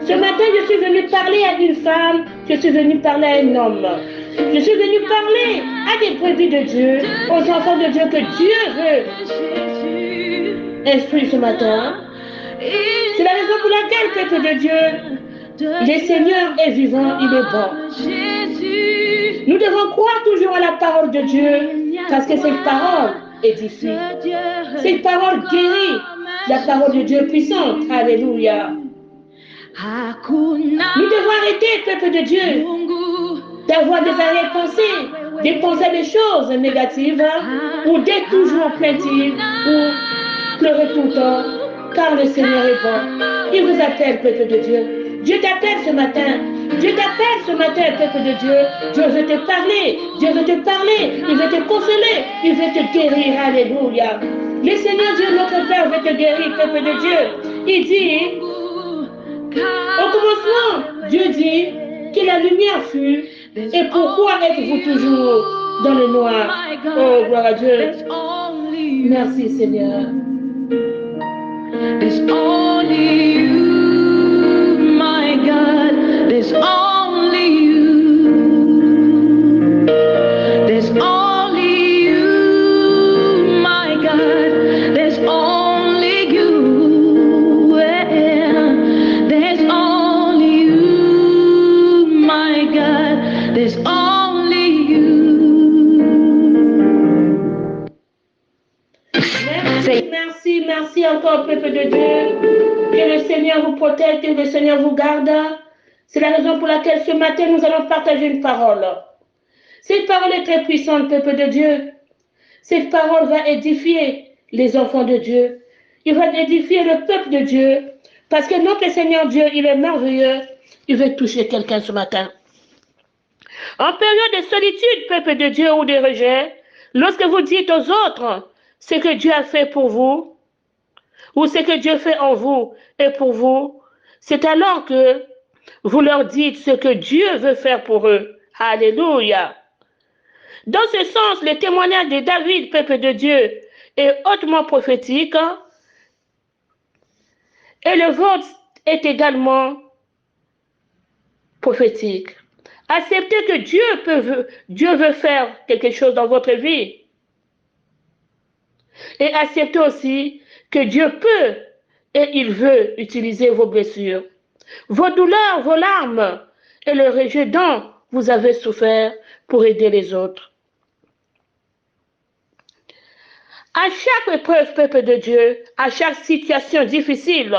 Ce matin, je suis venue parler à une femme, je suis venue parler à un homme. Je suis venue parler à des brebis de Dieu, aux enfants de Dieu que Dieu veut instruire ce matin. C'est la raison pour laquelle, peuple de Dieu, le Seigneur est vivant, il est bon. Nous devons croire toujours à la parole de Dieu, parce que cette parole édifie. Cette parole guérit. La parole de Dieu est puissante. Alléluia. Nous devons arrêter, peuple de Dieu, d'avoir des arrière-pensées, des pensées des choses négatives, ou d'être toujours plaintive, ou pleurer tout le temps, car le Seigneur est bon. Il vous appelle, peuple de Dieu. Dieu t'appelle ce matin. Dieu t'appelle ce matin, peuple de Dieu. Dieu veut te parler. Dieu veut te parler. Il veut te consoler. Il veut te guérir. Alléluia. Le Seigneur Dieu, notre Père, veut te guérir, peuple de Dieu. Il dit, au commencement, Dieu dit que la lumière fut. Et pourquoi êtes-vous toujours dans le noir? Oh, gloire à Dieu. Merci, Seigneur. There's only you, my God. There's only you. There's only you, my God. There's only you. Yeah. There's only you, my God. There's only you. Merci encore, peuple de Dieu. Que le Seigneur vous protège, que le Seigneur vous garde. C'est la raison pour laquelle ce matin, nous allons partager une parole. Cette parole est très puissante, peuple de Dieu. Cette parole va édifier les enfants de Dieu. Il va édifier le peuple de Dieu. Parce que notre Seigneur Dieu, il est merveilleux. Il veut toucher quelqu'un ce matin. En période de solitude, peuple de Dieu, ou de rejet, lorsque vous dites aux autres ce que Dieu a fait pour vous, ou ce que Dieu fait en vous et pour vous, c'est alors que vous leur dites ce que Dieu veut faire pour eux. Alléluia. Dans ce sens, le témoignage de David, peuple de Dieu, est hautement prophétique, et le vôtre est également prophétique. Acceptez que Dieu veut faire quelque chose dans votre vie. Et acceptez aussi que Dieu peut et il veut utiliser vos blessures, vos douleurs, vos larmes et le rejet dont vous avez souffert pour aider les autres. À chaque épreuve, peuple de Dieu, à chaque situation difficile,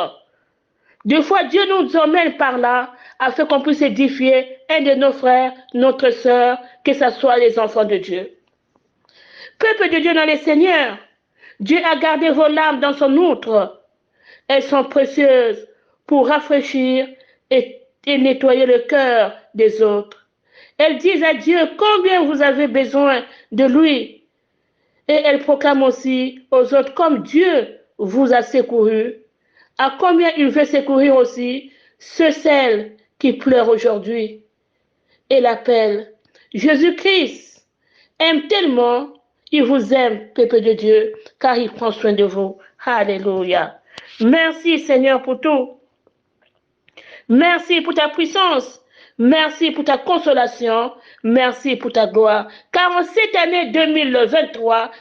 des fois Dieu nous emmène par là afin qu'on puisse édifier un de nos frères, notre sœur, que ce soit les enfants de Dieu. Peuple de Dieu dans le Seigneur, Dieu a gardé vos larmes dans son outre. Elles sont précieuses pour rafraîchir et nettoyer le cœur des autres. Elles disent à Dieu combien vous avez besoin de lui. Et elles proclament aussi aux autres comme Dieu vous a secouru, à combien il veut secourir aussi celles qui pleurent aujourd'hui. Et l'appelle. Jésus-Christ aime tellement. Il vous aime, peuple de Dieu, car il prend soin de vous. Alléluia. Merci, Seigneur, pour tout. Merci pour ta puissance. Merci pour ta consolation. Merci pour ta gloire. Car en cette année 2023,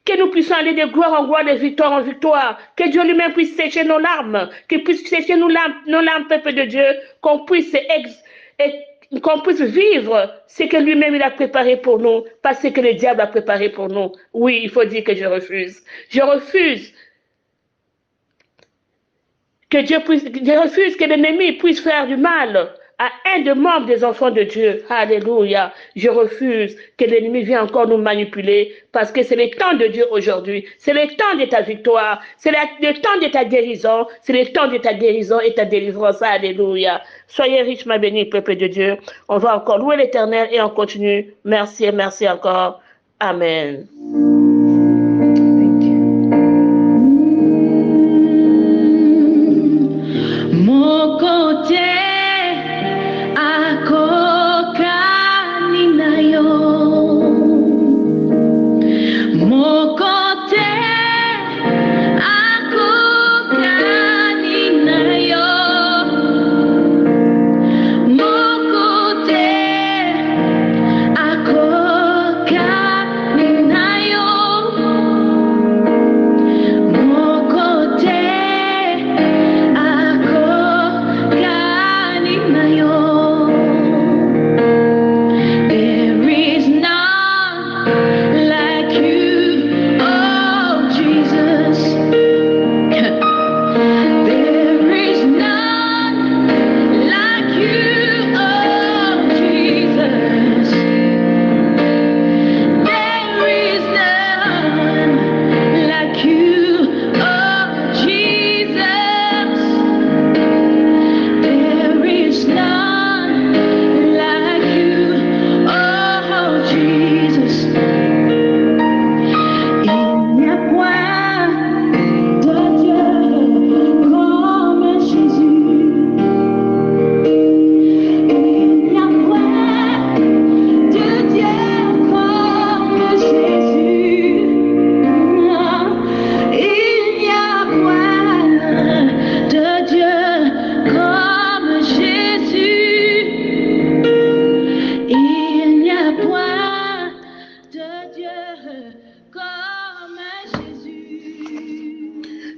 Que nous puissions aller de gloire en gloire, de victoire en victoire. Que Dieu lui-même puisse sécher nos larmes. Qu'il puisse sécher nos larmes, peuple de Dieu. Qu'on puisse vivre ce que lui-même il a préparé pour nous. Pas ce que le diable a préparé pour nous. Oui, il faut dire que je refuse. Je refuse que l'ennemi puisse faire du mal à un des membres des enfants de Dieu. Alléluia. Je refuse que l'ennemi vienne encore nous manipuler parce que c'est le temps de Dieu aujourd'hui. C'est le temps de ta victoire. C'est le temps de ta guérison. C'est le temps de ta guérison et ta délivrance. Alléluia. Soyez riches, ma bénie, peuple de Dieu. On va encore louer l'Éternel et on continue. Merci et merci encore. Amen.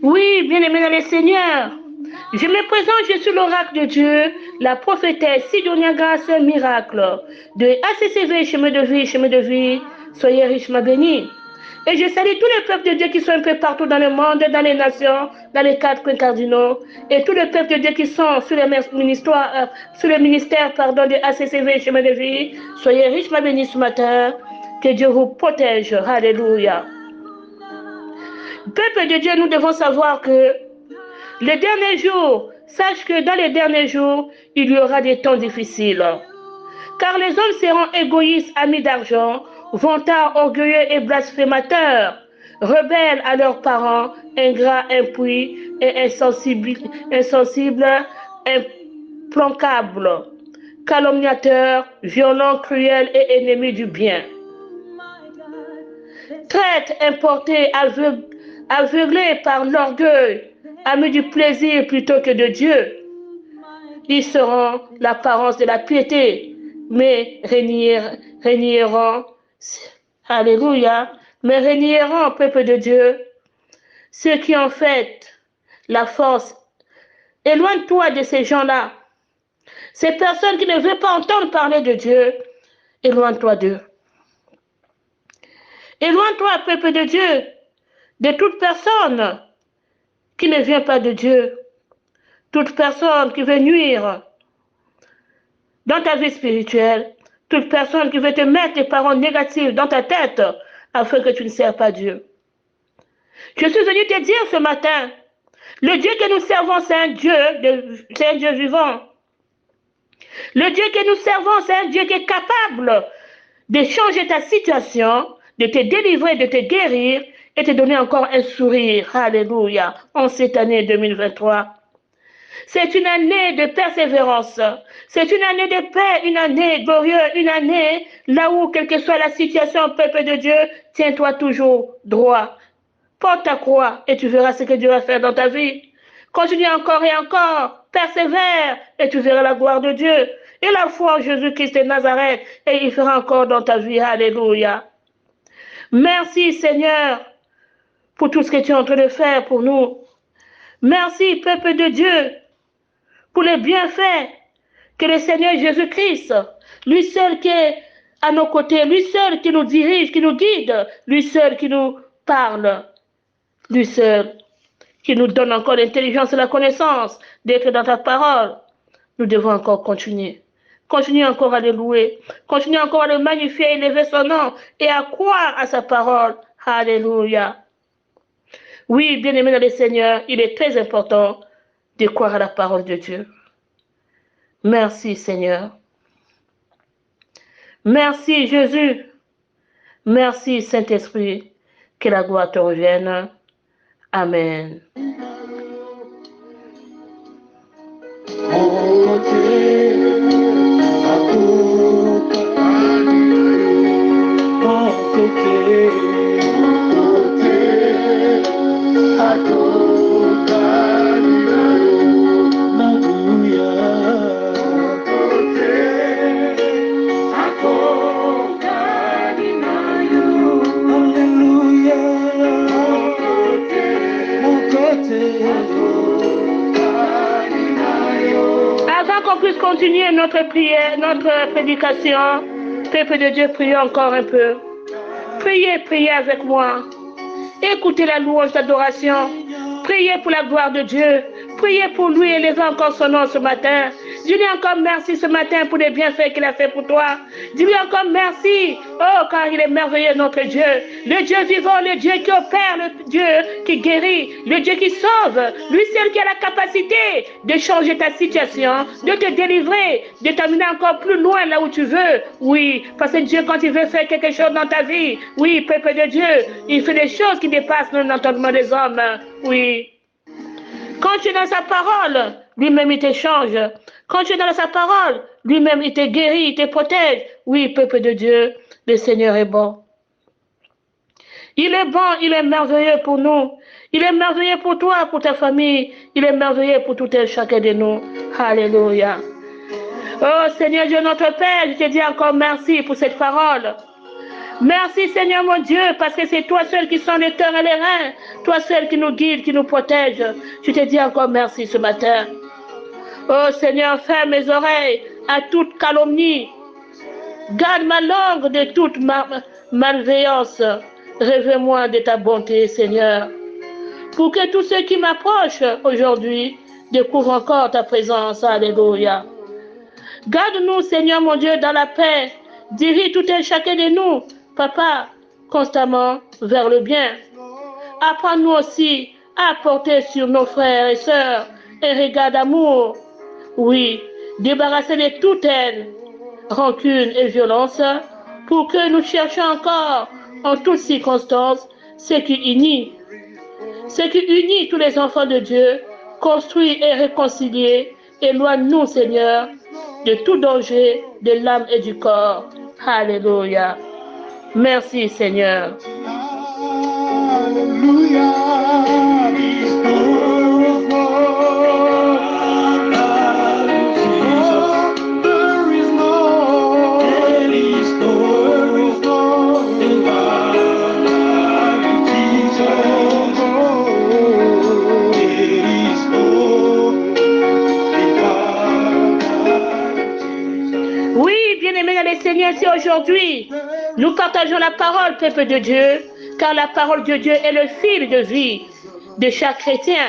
Oui, bien-aimés dans le Seigneur, je me présente, je suis l'oracle de Dieu, la prophétesse Sidonia Grâce Miracle, de ACCV, chemin de vie, soyez richement bénis. Et je salue tous les peuples de Dieu qui sont un peu partout dans le monde, dans les nations, dans les quatre coins cardinaux, et tous les peuples de Dieu qui sont sur le ministère de ACCV, chemin de vie, soyez richement bénis ce matin, que Dieu vous protège, alléluia. Peuple de Dieu, nous devons savoir que les derniers jours, sache que dans les derniers jours, il y aura des temps difficiles. Car les hommes seront égoïstes, amis d'argent, vantards, orgueilleux et blasphémateurs, rebelles à leurs parents, ingrats, impuits et insensibles, implacables, calomniateurs, violents, cruels et ennemis du bien. Traîtres, importés, aveuglés par l'orgueil, amis du plaisir plutôt que de Dieu. Ils seront l'apparence de la piété, mais régneront, alléluia, mais régneront, peuple de Dieu, ceux qui ont fait la force. Éloigne-toi de ces gens-là. Ces personnes qui ne veulent pas entendre parler de Dieu, éloigne-toi d'eux. Éloigne-toi, peuple de Dieu, de toute personne qui ne vient pas de Dieu, toute personne qui veut nuire dans ta vie spirituelle, toute personne qui veut te mettre des paroles négatives dans ta tête afin que tu ne sers pas Dieu. Je suis venu te dire ce matin, le Dieu que nous servons, c'est un Dieu vivant. Le Dieu que nous servons, c'est un Dieu qui est capable de changer ta situation, de te délivrer, de te guérir et te donner encore un sourire. Alléluia. En cette année 2023. C'est une année de persévérance. C'est une année de paix, une année glorieuse, une année là où, quelle que soit la situation, peuple de Dieu, tiens-toi toujours droit. Porte ta croix et tu verras ce que Dieu va faire dans ta vie. Continue encore et encore. Persévère et tu verras la gloire de Dieu. Et la foi en Jésus-Christ de Nazareth et il fera encore dans ta vie. Alléluia. Merci Seigneur pour tout ce que tu es en train de faire pour nous. Merci, peuple de Dieu, pour les bienfaits que le Seigneur Jésus-Christ, lui seul qui est à nos côtés, lui seul qui nous dirige, qui nous guide, lui seul qui nous parle, lui seul qui nous donne encore l'intelligence et la connaissance d'être dans ta parole. Nous devons encore continuer. Continuer encore à le louer. Continuer encore à le magnifier, élever son nom et à croire à sa parole. Alléluia. Oui, bien-aimé dans le Seigneur, il est très important de croire à la parole de Dieu. Merci, Seigneur. Merci, Jésus. Merci, Saint-Esprit. Que la gloire te revienne. Amen. Avant qu'on puisse continuer notre prière, notre prédication, peuple de Dieu, priez encore un peu. Priez, priez avec moi. Écoutez la louange d'adoration. Priez pour la gloire de Dieu. Priez pour lui, élevez encore son nom ce matin. Dis-lui encore merci ce matin pour les bienfaits qu'il a fait pour toi. Dis-lui encore merci. Oh, car il est merveilleux notre Dieu. Le Dieu vivant, le Dieu qui opère, le Dieu qui guérit, le Dieu qui sauve. Lui seul qui a la capacité de changer ta situation, de te délivrer, de t'amener encore plus loin là où tu veux. Oui, parce que Dieu, quand il veut faire quelque chose dans ta vie, oui, peuple de Dieu, il fait des choses qui dépassent l'entendement des hommes. Oui. Quand tu es dans sa parole, lui-même il t'échange. Quand tu es dans sa parole, lui-même il te guérit, il te protège. Oui, peuple de Dieu, le Seigneur est bon. Il est bon, il est merveilleux pour nous. Il est merveilleux pour toi, pour ta famille. Il est merveilleux pour tout et chacun de nous. Alléluia. Oh Seigneur Dieu notre Père, je te dis encore merci pour cette parole. Merci Seigneur mon Dieu, parce que c'est toi seul qui sens les cœurs et les reins, toi seul qui nous guide, qui nous protège. Je te dis encore merci ce matin. Oh Seigneur, ferme mes oreilles à toute calomnie. Garde ma langue de toute malveillance. Révèle-moi de ta bonté, Seigneur. Pour que tous ceux qui m'approchent aujourd'hui découvrent encore ta présence. Alléluia. Garde-nous, Seigneur mon Dieu, dans la paix. Dirige tout et chacun de nous, Papa, constamment vers le bien. Apprends-nous aussi à porter sur nos frères et sœurs un regard d'amour. Oui, débarrasser de toute haine, rancune et violence, pour que nous cherchions encore, en toutes circonstances, ce qui unit tous les enfants de Dieu, construit et réconcilié. Éloigne-nous, Seigneur, de tout danger de l'âme et du corps. Alléluia. Merci, Seigneur. Alléluia. Seigneur, si aujourd'hui nous partageons la parole, peuple de Dieu, car la parole de Dieu est le fil de vie de chaque chrétien.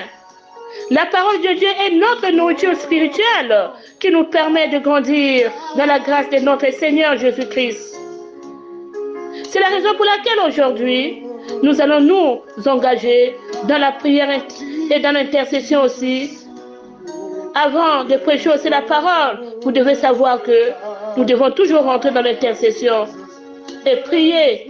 La parole de Dieu est notre nourriture spirituelle qui nous permet de grandir dans la grâce de notre Seigneur Jésus-Christ. C'est la raison pour laquelle aujourd'hui, nous allons nous engager dans la prière et dans l'intercession aussi. Avant de prêcher aussi la parole, vous devez savoir que nous devons toujours rentrer dans l'intercession et prier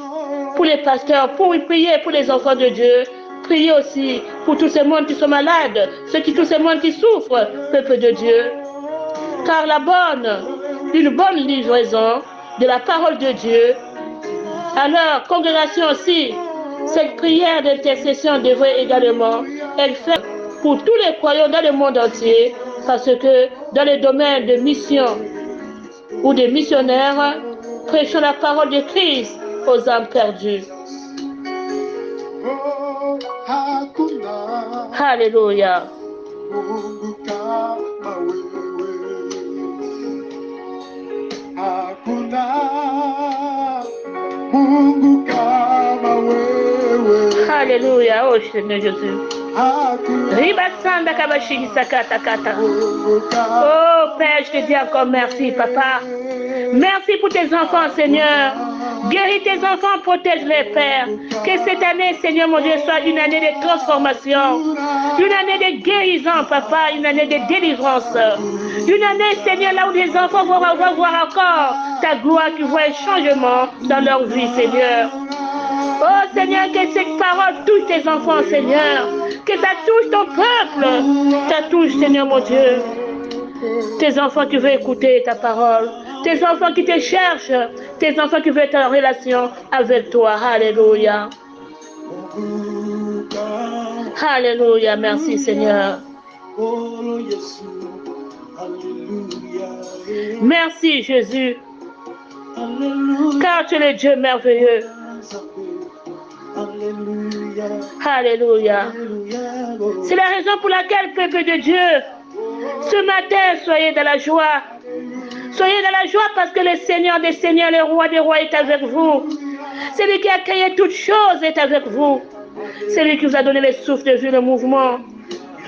pour les pasteurs, prier pour les enfants de Dieu, prier aussi pour tous ces mondes qui sont malades, tous ces mondes qui souffrent, peuple de Dieu. Car une bonne livraison de la parole de Dieu, à leur congrégation aussi, cette prière d'intercession devrait également être faite pour tous les croyants dans le monde entier, parce que dans les domaines de mission ou des missionnaires, prêchons la parole de Christ aux âmes perdues. Alléluia. Alléluia, oh Seigneur Jésus. Ribasanda kabashigi sakata kata. Oh Père, je te dis encore merci, Papa. Merci pour tes enfants, Seigneur. Guéris tes enfants, protège-les, Père. Que cette année, Seigneur mon Dieu, soit une année de transformation, une année de guérison, Papa, une année de délivrance. Une année, Seigneur, là où les enfants vont voir encore ta gloire, qui voit un changement dans leur vie, Seigneur. Oh Seigneur, que cette parole touche tes enfants, Seigneur. Que ça touche ton peuple. Ça touche, Seigneur mon Dieu. Tes enfants qui veulent écouter ta parole. Tes enfants qui te cherchent. Tes enfants qui veulent être en relation avec toi. Alléluia. Alléluia. Merci, Seigneur. Merci, Jésus. Car tu es le Dieu merveilleux. Alléluia. C'est la raison pour laquelle, peuple de Dieu, ce matin, soyez dans la joie. Soyez dans la joie parce que le Seigneur des Seigneurs, le Roi des Rois est avec vous. Celui qui a créé toutes choses est avec vous. Celui qui vous a donné le souffle de vie, le mouvement,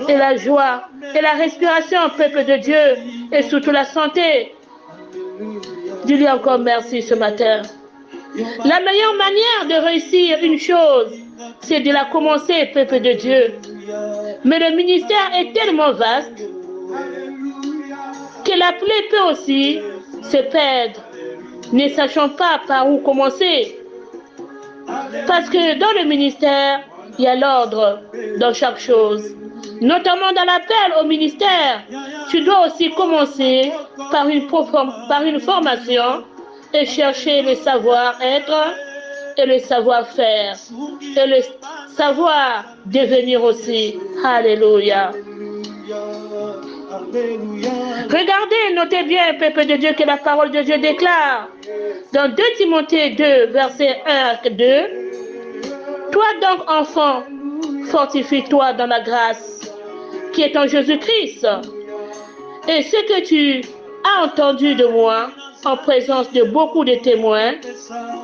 et la joie, et la respiration, peuple de Dieu, et surtout la santé. Dis-lui encore merci ce matin. La meilleure manière de réussir une chose, c'est de la commencer, peuple de Dieu. Mais le ministère est tellement vaste que l'appelé peut aussi se perdre, ne sachant pas par où commencer. Parce que dans le ministère, il y a l'ordre dans chaque chose. Notamment dans l'appel au ministère, tu dois aussi commencer par une formation et chercher le savoir-être et le savoir-faire et le savoir devenir aussi. Alléluia. Regardez, notez bien, peuple de Dieu, que la parole de Dieu déclare dans 2 Timothée 2, versets 1 à 2. Toi donc, enfant, fortifie-toi dans la grâce qui est en Jésus-Christ. Et ce que tu as entendu de moi, en présence de beaucoup de témoins,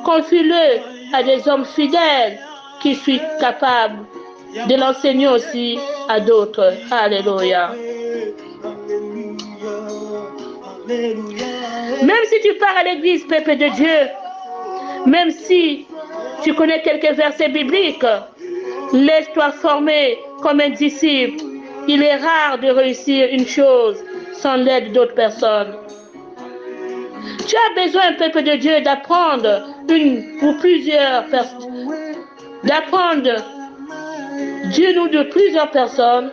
confie-le à des hommes fidèles qui sont capables de l'enseigner aussi à d'autres. Alléluia. Même si tu pars à l'église, peuple de Dieu, même si tu connais quelques versets bibliques, laisse-toi former comme un disciple. Il est rare de réussir une chose sans l'aide d'autres personnes. Tu as besoin, peuple de Dieu, d'apprendre une ou plusieurs personnes, d'apprendre d'une ou de plusieurs personnes.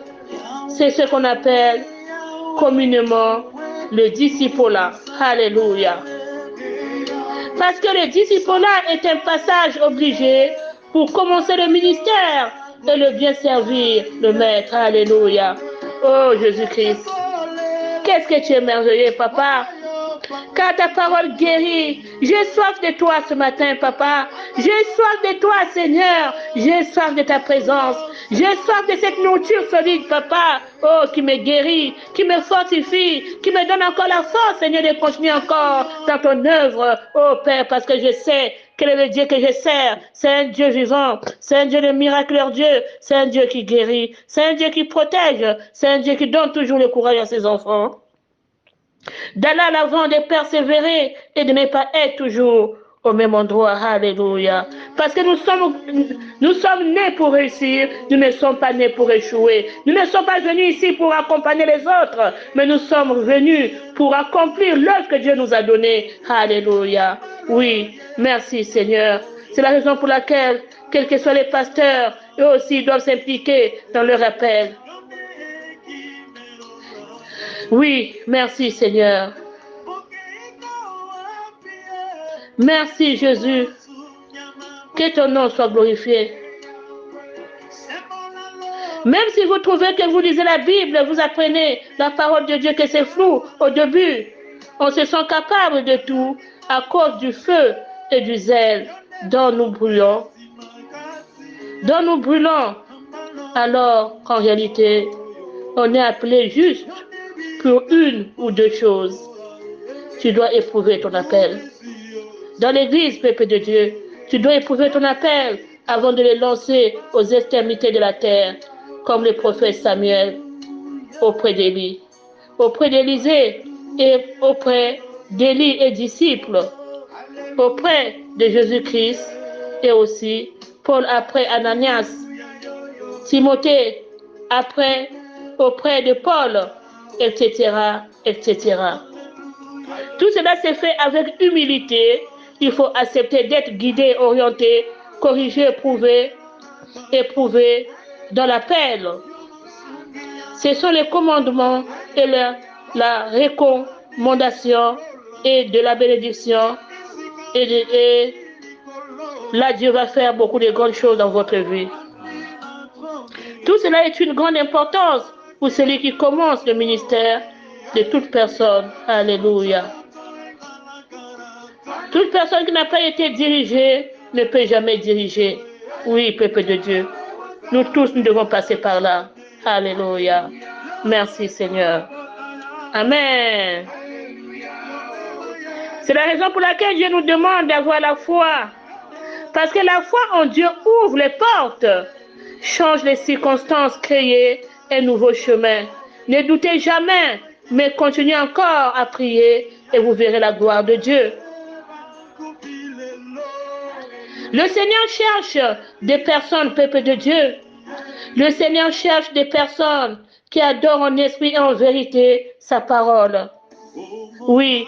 C'est ce qu'on appelle communément le discipulat. Alléluia. Parce que le discipulat est un passage obligé pour commencer le ministère et le bien servir le Maître. Alléluia. Oh Jésus-Christ. Qu'est-ce que tu es merveilleux, Papa. Car ta parole guérit. J'ai soif de toi ce matin, Papa. J'ai soif de toi, Seigneur. J'ai soif de ta présence. J'ai soif de cette nourriture solide, Papa. Oh, qui me guérit, qui me fortifie, qui me donne encore la force, Seigneur, de continuer encore dans ton œuvre. Oh, Père, parce que je sais quel est le Dieu que je sers. C'est un Dieu vivant. C'est un Dieu de miraculeux Dieu. C'est un Dieu qui guérit. C'est un Dieu qui protège. C'est un Dieu qui donne toujours le courage à ses enfants. D'aller à l'avant, de persévérer et de ne pas être toujours au même endroit. Alléluia. Parce que nous sommes nés pour réussir, nous ne sommes pas nés pour échouer. Nous ne sommes pas venus ici pour accompagner les autres, mais nous sommes venus pour accomplir l'œuvre que Dieu nous a donnée. Alléluia. Oui, merci Seigneur. C'est la raison pour laquelle, quels que soient les pasteurs, eux aussi doivent s'impliquer dans leur appel. Oui, merci Seigneur. Merci Jésus. Que ton nom soit glorifié. Même si vous trouvez que vous lisez la Bible, vous apprenez la parole de Dieu, que c'est flou au début, on se sent capable de tout à cause du feu et du zèle dont nous brûlons. Dont nous brûlons alors qu'en réalité, on est appelé juste pour une ou deux choses. Tu dois éprouver ton appel. Dans l'église, peuple de Dieu, tu dois éprouver ton appel avant de le lancer aux extrémités de la terre, comme le prophète Samuel auprès d'Élie, auprès d'Élisée et auprès d'Élie et disciples, auprès de Jésus-Christ et aussi Paul après Ananias, Timothée après auprès de Paul, etc., etc. Tout cela s'est fait avec humilité. Il faut accepter d'être guidé, orienté, corrigé, éprouvé dans l'appel. Ce sont les commandements et la recommandation et de la bénédiction. Et là, Dieu va faire beaucoup de grandes choses dans votre vie. Tout cela est une grande importance pour celui qui commence le ministère de toute personne. Alléluia. Toute personne qui n'a pas été dirigée ne peut jamais diriger. Oui, peuple de Dieu. Nous tous, nous devons passer par là. Alléluia. Merci Seigneur. Amen. C'est la raison pour laquelle Dieu nous demande d'avoir la foi. Parce que la foi en Dieu ouvre les portes, change les circonstances, crée un nouveau chemin. Ne doutez jamais, mais continuez encore à prier et vous verrez la gloire de Dieu. Le Seigneur cherche des personnes, peuple de Dieu. Le Seigneur cherche des personnes qui adorent en esprit et en vérité sa parole. Oui.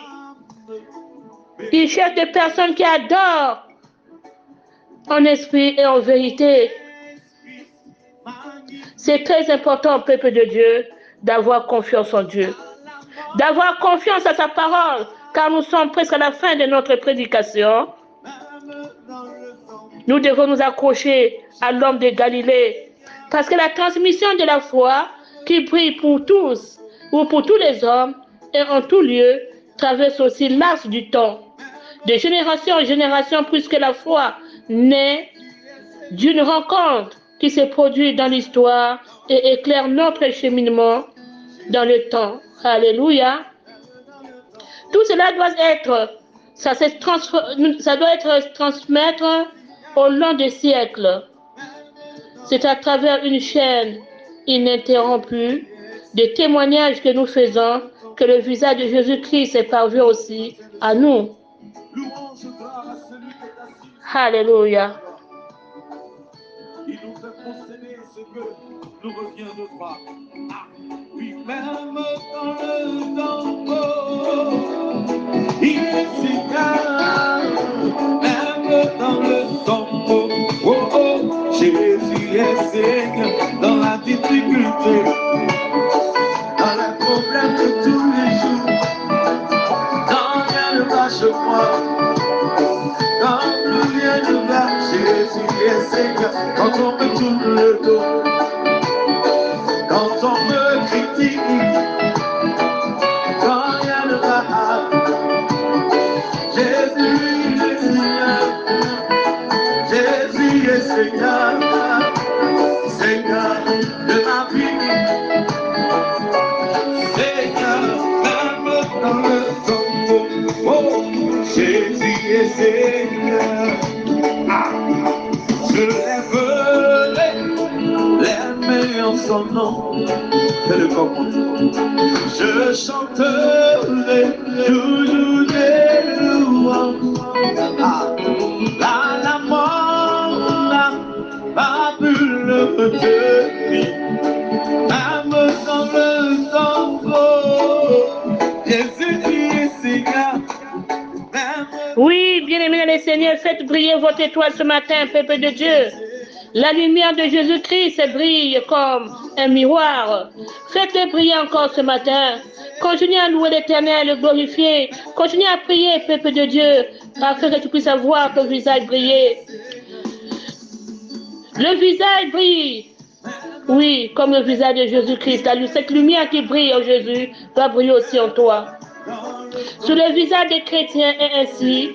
Il cherche des personnes qui adorent en esprit et en vérité. C'est très important, peuple de Dieu, d'avoir confiance en Dieu. D'avoir confiance à sa parole, car nous sommes presque à la fin de notre prédication. Nous devons nous accrocher à l'homme de Galilée, parce que la transmission de la foi qui brille pour tous, ou pour tous les hommes, et en tout lieu, traverse aussi l'axe du temps. De génération en génération, puisque la foi naît d'une rencontre qui se produit dans l'histoire et éclaire notre cheminement dans le temps. Alléluia. Tout cela doit être, ça doit être transmettre au long des siècles. C'est à travers une chaîne ininterrompue de témoignages que nous faisons que le visage de Jésus-Christ est parvenu aussi à nous. Alléluia. Il nous fait posséder ce que nous revient de droit. Ah, oui, même dans le tombeau, il est si calme. Même dans le tombeau, oh oh, Jésus est Seigneur. Dans la difficulté, dans les problèmes de tous les jours, quand rien ne va chez moi, quand plus rien ne va, Jésus est Seigneur. Quand on me tourne le dos, quand on me critique, quand rien ne va, Jésus est Seigneur. Jésus est Seigneur, Seigneur de ma vie. Seigneur, même dans le tombeau, oh, Jésus est Seigneur. Ah, je lèverai les mains en son nom. Fais le corps pour nous. Je chanterai toujours des louanges. Ah, la mort n'a pas pu le retenir. Même dans le tombeau, Jésus qui est Seigneur. Oui, bien-aimés les Seigneurs, faites briller votre étoile ce matin, peuple de Dieu. La lumière de Jésus-Christ brille comme un miroir. Faites-le briller encore ce matin. Continuez à louer l'Éternel, le glorifier. Continuez à prier, peuple de Dieu, afin que tu puisses voir ton visage briller. Le visage brille. Oui, comme le visage de Jésus-Christ. Cette lumière qui brille en Jésus doit briller aussi en toi. Sur le visage des chrétiens et ainsi,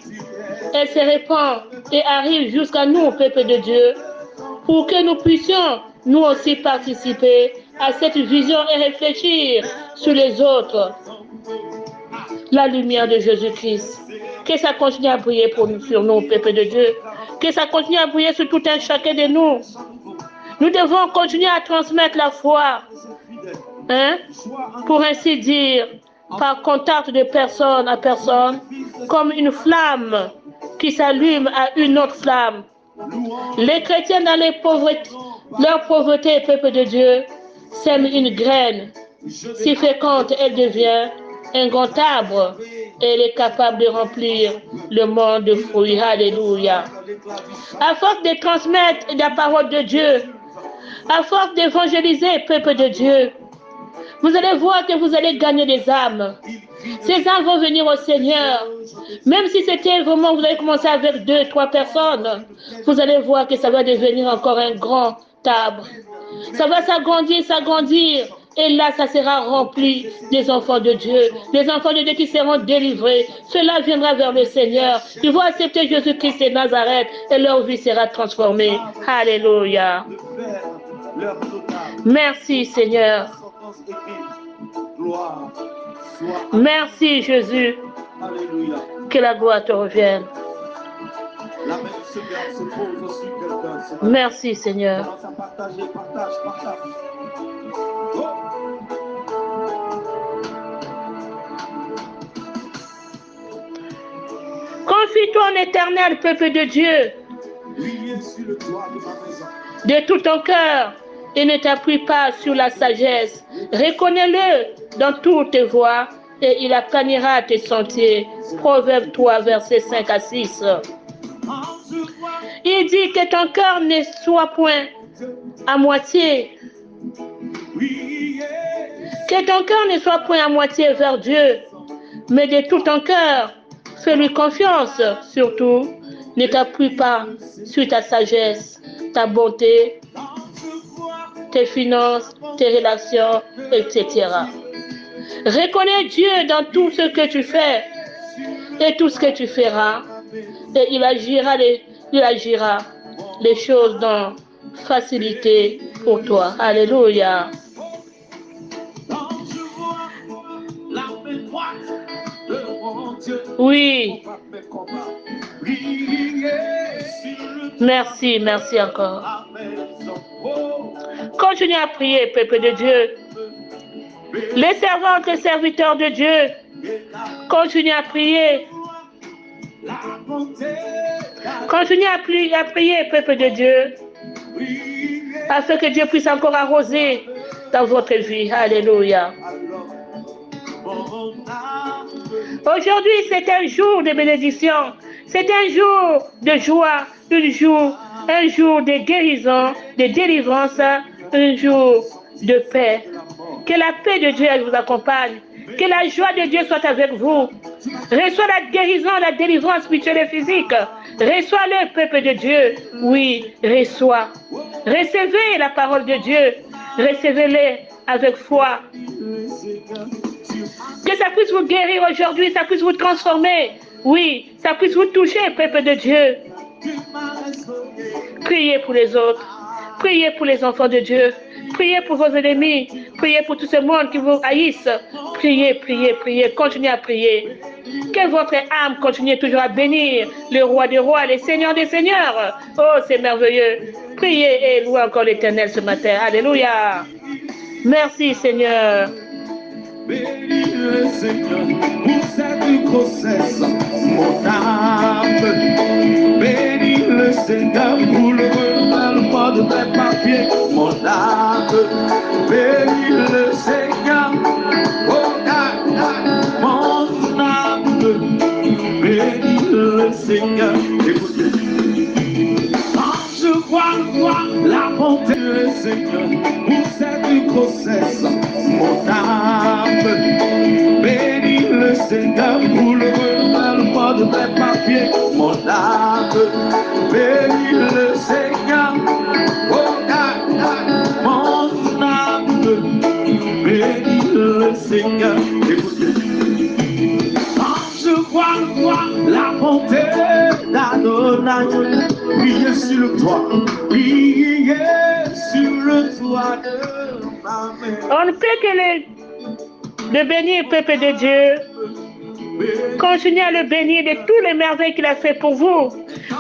elle se répand et arrive jusqu'à nous, peuple de Dieu, pour que nous puissions nous aussi participer à cette vision et réfléchir sur les autres. La lumière de Jésus-Christ. Que ça continue à briller pour nous, sur nous, peuple de Dieu. Que ça continue à briller sur tout un chacun de nous. Nous devons continuer à transmettre la foi, hein, pour ainsi dire, par contact de personne à personne, comme une flamme qui s'allume à une autre flamme. Les chrétiens dans leur pauvreté, peuple de Dieu, sèment une graine. Si féconde, elle devient un grand arbre et elle est capable de remplir le monde de fruits. Alléluia. À force de transmettre la parole de Dieu, à force d'évangéliser, peuple de Dieu, vous allez voir que vous allez gagner des âmes. Ces âmes vont venir au Seigneur. Même si c'était vraiment, vous allez commencer avec 2, 3 personnes, vous allez voir que ça va devenir encore un grand arbre. Ça va s'agrandir. Et là, ça sera rempli des enfants de Dieu. Les enfants de Dieu qui seront délivrés. Cela viendra vers le Seigneur. Ils vont accepter Jésus-Christ de Nazareth et leur vie sera transformée. Alléluia. Merci Seigneur. Merci Jésus. Que la gloire te revienne. Merci Seigneur. Confie-toi en éternel, peuple de Dieu, de tout ton cœur et ne t'appuie pas sur la sagesse. Reconnais-le dans toutes tes voies et il aplanira tes sentiers. Proverbe 3, versets 5 à 6. Il dit que ton cœur ne soit point à moitié. Que ton cœur ne soit point à moitié vers Dieu, mais de tout ton cœur, fais-lui confiance. Surtout, ne t'appuie pas sur ta sagesse, ta bonté, tes finances, tes relations, etc. Reconnais Dieu dans tout ce que tu fais et tout ce que tu feras. Et il agira les choses dans facilité pour toi. Alléluia. Oui. Merci encore. Continuez à prier, peuple de Dieu. Les servantes et serviteurs de Dieu, continuez à prier. Continuez à prier, peuple de Dieu, afin que Dieu puisse encore arroser dans votre vie. Alléluia. Aujourd'hui, c'est un jour de bénédiction. C'est un jour de joie, un jour de guérison, de délivrance, un jour de paix. Que la paix de Dieu vous accompagne. Que la joie de Dieu soit avec vous. Reçois la guérison, la délivrance spirituelle et physique. Reçois-le, peuple de Dieu. Oui, reçois. Recevez la parole de Dieu. Recevez-les avec foi. Que ça puisse vous guérir aujourd'hui, ça puisse vous transformer. Oui, ça puisse vous toucher, peuple de Dieu. Priez pour les autres. Priez pour les enfants de Dieu. Priez pour vos ennemis. Priez pour tout ce monde qui vous haïsse. Priez, priez, priez. Continuez à prier. Que votre âme continue toujours à bénir le roi des rois, le seigneur des seigneurs. Oh, c'est merveilleux. Priez et louez encore l'Éternel ce matin. Alléluia. Merci, Seigneur. Bénis le Seigneur pour cette grossesse, mon âme. Bénis le Seigneur pour le renouvellement de tes papiers, mon âme. Bénis le Seigneur, mon âme. Bénis le Seigneur. Écoutez. Quand je vois la bonté du Seigneur pour cette grossesse, mon âme. Bénis le Seigneur pour le renouvellement de tes papiers, mon âme. Bénis le Seigneur, mon âme. Bénis le Seigneur. Écoutez. Quand je vois la bonté d'Adonai, priez sur le toit, priez sur le On ne peut que le bénir, peuple de Dieu. Continuez à le bénir de tous les merveilles qu'il a fait pour vous.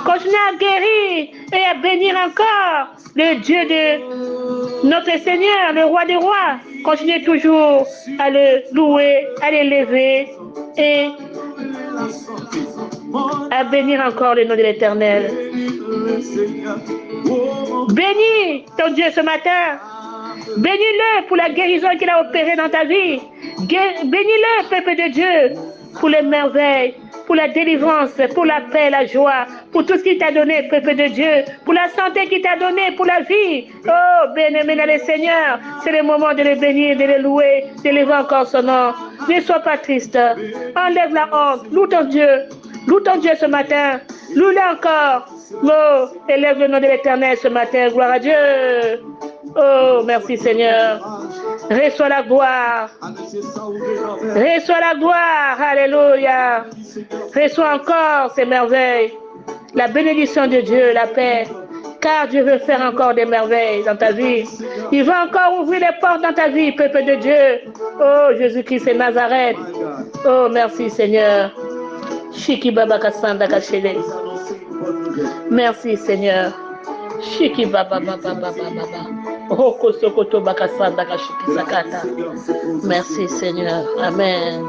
Continuez à guérir et à bénir encore le Dieu de notre Seigneur, le roi des rois. Continuez toujours à le louer, à l'élever et à bénir encore le nom de l'Éternel. Bénis ton Dieu ce matin. Bénis-le pour la guérison qu'il a opérée dans ta vie. Bénis-le, peuple de Dieu, pour les merveilles, pour la délivrance, pour la paix, la joie, pour tout ce qu'il t'a donné, peuple de Dieu, pour la santé qu'il t'a donné, pour la vie. Oh, bien-aimé dans le Seigneur, c'est le moment de le bénir, de le louer, d'élever encore son nom. Ne sois pas triste. Enlève la honte. Loue ton Dieu. Loue ton Dieu ce matin. Loue-le encore. Oh, élève le nom de l'Éternel ce matin. Gloire à Dieu. Oh, merci Seigneur. Reçois la gloire. Reçois la gloire. Alléluia. Reçois encore ces merveilles. La bénédiction de Dieu, la paix. Car Dieu veut faire encore des merveilles dans ta vie. Il va encore ouvrir les portes dans ta vie, peuple de Dieu. Oh, Jésus-Christ et Nazareth. Oh, merci Seigneur. Shiki Baba Kassanda Kachele. Merci Seigneur. Shiki Baba Baba Baba Baba. Roko Sokoto Bakasanda Kashiki Sakata. Merci Seigneur. Amen.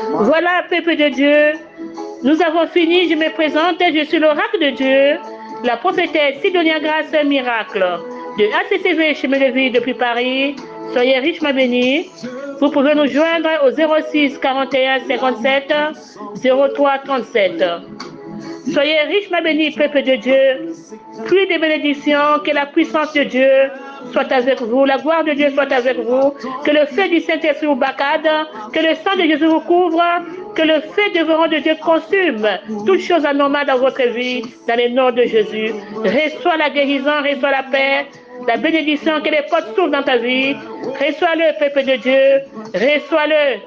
Voilà, peuple de Dieu. Nous avons fini. Je me présente. Je suis l'oracle de Dieu, la prophétesse Sidonia Grâce Miracle de ACCV Chemin de Vie depuis Paris. Soyez richement bénis. Vous pouvez nous joindre au 06 41 57 03 37. Soyez richement bénis, peuple de Dieu. Plus de bénédictions, que la puissance de Dieu soit avec vous, la gloire de Dieu soit avec vous, que le feu du Saint-Esprit vous bacade, que le sang de Jésus vous couvre, que le feu dévorant de Dieu consume toutes choses anormales dans votre vie, dans le nom de Jésus. Reçois la guérison, reçois la paix, la bénédiction, que les portes s'ouvrent dans ta vie. Reçois-le, peuple de Dieu. Reçois-le.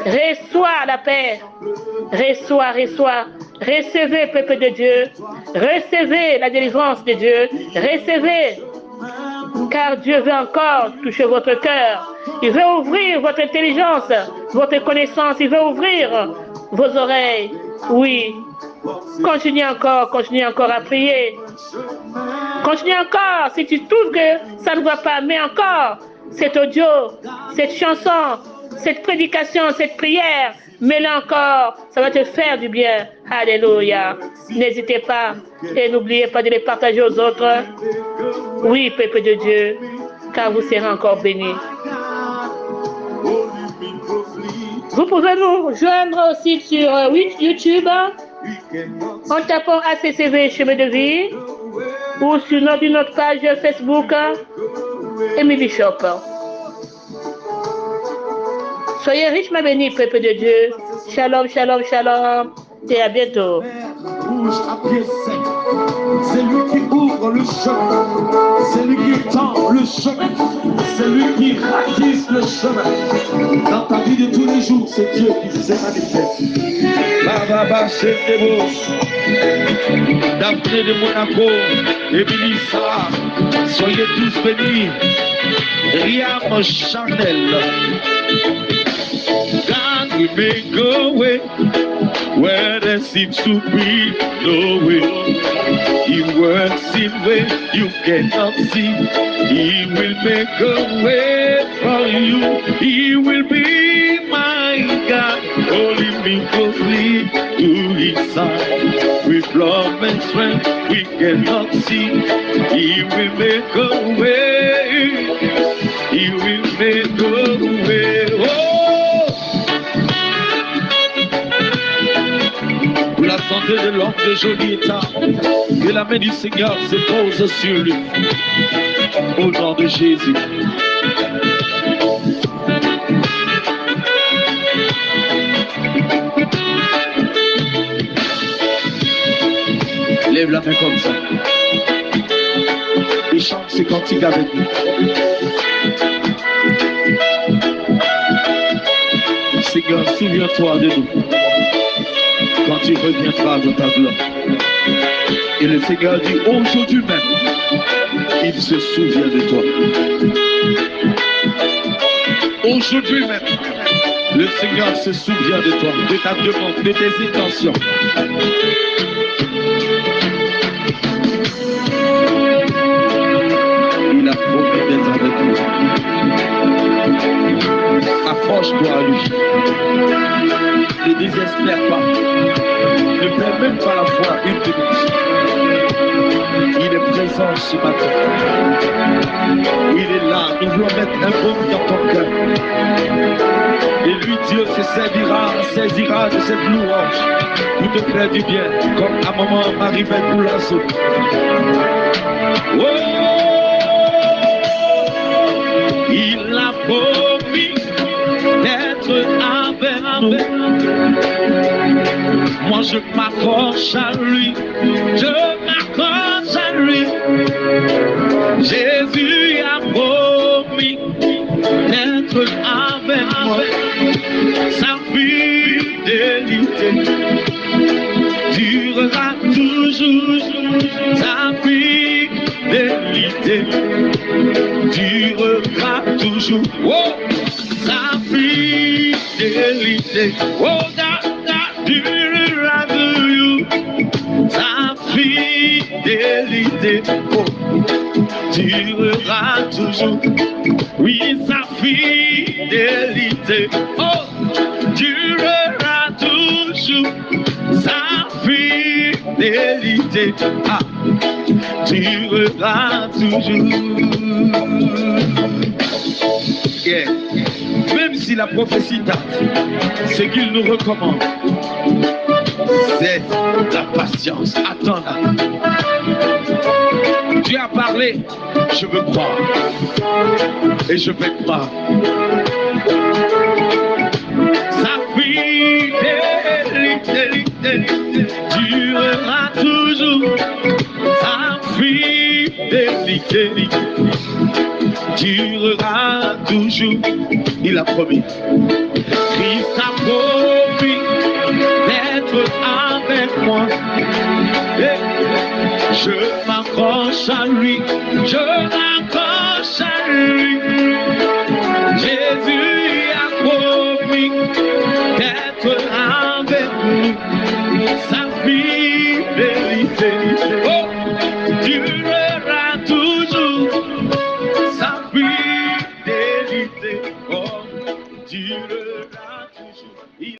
Reçois la paix. Reçois. Recevez, peuple de Dieu. Recevez la délivrance de Dieu. Recevez. Car Dieu veut encore toucher votre cœur. Il veut ouvrir votre intelligence, votre connaissance. Il veut ouvrir vos oreilles. Oui. Continuez encore à prier. Continue encore. Si tu trouves que ça ne va pas, mais encore cet audio, cette chanson, cette prédication, cette prière, mets-la encore. Ça va te faire du bien. Alléluia. N'hésitez pas et n'oubliez pas de les partager aux autres. Oui, peuple de Dieu, car vous serez encore bénis. Vous pouvez nous joindre aussi sur YouTube en tapant ACCV Chemin de Vie ou sur notre page Facebook Emily Shop. Soyez richement bénis, peuple de Dieu. Shalom, shalom, shalom. Et à bientôt. Bouge à pied sec. C'est lui qui ouvre le chemin. C'est lui qui tend le chemin. C'est lui qui ratisse le chemin. Dans ta vie de tous les jours, c'est Dieu qui s'est manifesté. Baba Chetebo, Daphné de Monaco, Émilie Sarah, soyez tous bénis. Riam Chanel. God will make a way where there seems to be no way. He works in ways you cannot see. He will make a way for you. He will be my God, holding me closely to His side. With love and strength we cannot see. He will make a way. He will make a way. Oh! Pour la santé de l'homme de joli état, que la main du Seigneur se pose sur lui. Au nom de Jésus. Lève la main comme ça. Et chante ce cantique avec nous. Seigneur, souviens-toi de nous quand tu reviendras dans ta gloire. Et le Seigneur dit, aujourd'hui même, il se souvient de toi. Aujourd'hui même, le Seigneur se souvient de toi, de ta demande, de tes intentions. Il a promis d'être avec nous. Approche-toi à lui. Ne désespère pas. Ne perds même pas la foi une minute. Il est présent ce matin. Il est là. Nous voulons mettre un baume dans ton cœur. Et lui, Dieu se saisira de cette louange pour te faire du bien, comme à maman Marie-Belle Boulasso. Oh, il a promis d'être avec nous. Moi je m'accroche à lui, je m'accroche à lui. Jésus a promis d'être avec moi. Sa fidélité durera toujours. Sa fidélité durera toujours. Oh, sa fidélité, oh, that durera toujours. Sa fidélité, oh, durera toujours. Oui, sa fidélité, oh, durera toujours. Sa fidélité, ah, durera toujours. Yeah. Même si la prophétie tarde, ce qu'il nous recommande, c'est la patience. Attends-la. Dieu a parlé, je veux croire. Et je vais croire. Sa fidélité durera toujours. Sa fidélité durera toujours. Il a promis. Christ a promis d'être avec moi. Et je m'accroche à lui. Je m'accroche à lui. Jésus a promis d'être avec nous. Sa fidélité, oh, durera toujours. Sa fidélité, oh, durera toujours.